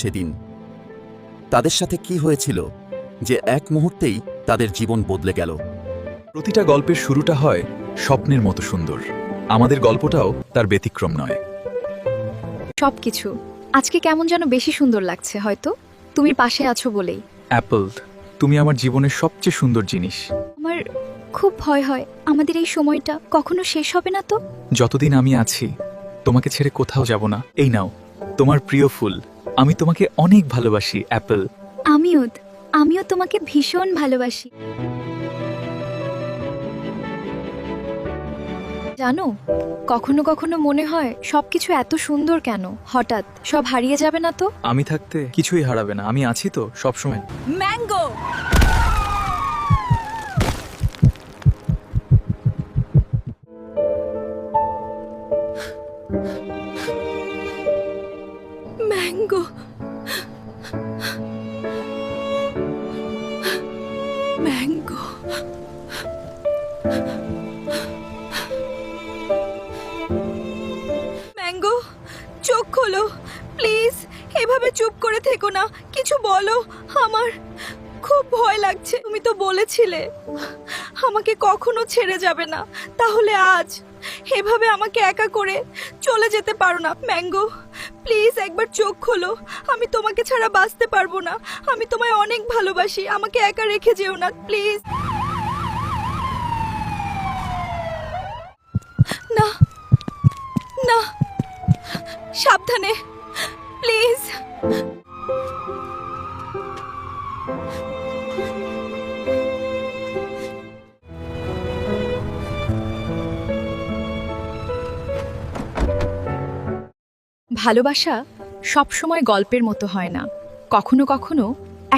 সেদিন তাদের সাথে কি হয়েছিল যে এক মুহূর্তেই তাদের জীবন বদলে গেল। প্রতিটা গল্পের শুরুটা হয় স্বপ্নের মতো সুন্দর। আমাদের গল্পটাও তার ব্যতিক্রম নয়। সবকিছু আজকে কেমন যেন বেশি সুন্দর লাগছে, হয়তো তুমি পাশে আছো বলেই। অ্যাপল, তুমি আমার জীবনের সবচেয়ে সুন্দর জিনিস। আমার খুব ভয় হয় আমাদের এই সময়টা কখনো শেষ হবে না তো। যতদিন আমি আছি তোমাকে ছেড়ে কোথাও যাব না। এই নাও তোমার প্রিয় ফুল। আমি তোমাকে অনেক ভালোবাসি অ্যাপল। আমিও তোমাকে ভীষণ ভালোবাসি। জানো, কখনো কখনো মনে হয় সবকিছু এত সুন্দর কেন হঠাৎ সব হারিয়ে যাবে না তো। আমি থাকতে কিছুই হারাবে না, আমি আছি তো সবসময়। ম্যাঙ্গো, ম্যাঙ্গো, ম্যাঙ্গো, ম্যাঙ্গো, চোখ খোলো প্লিজ। এভাবে চুপ করে থেকো না, কিছু বলো। আমার খুব ভয় লাগছে। তুমি তো বলেছিলে আমাকে কখনো ছেড়ে যাবে না, তাহলে আজ এভাবে আমাকে একা করে চলে যেতে পারো না। ম্যাঙ্গো প্লিজ একবার চোখ খোলো, আমি তোমাকে ছাড়া বাঁচতে পারবো না। আমি তোমায় অনেক ভালোবাসি, আমাকে একা রেখে যেও না প্লিজ। না না, সাবধানে প্লিজ। ভালোবাসা সবসময় গল্পের মতো হয় না, কখনো কখনো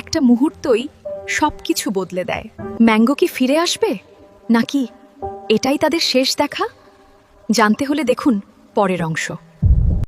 একটা মুহূর্তই সবকিছু বদলে দেয়। ম্যাঙ্গো কি ফিরে আসবে নাকি এটাই তাদের শেষ দেখা? জানতে হলে দেখুন পরের অংশ।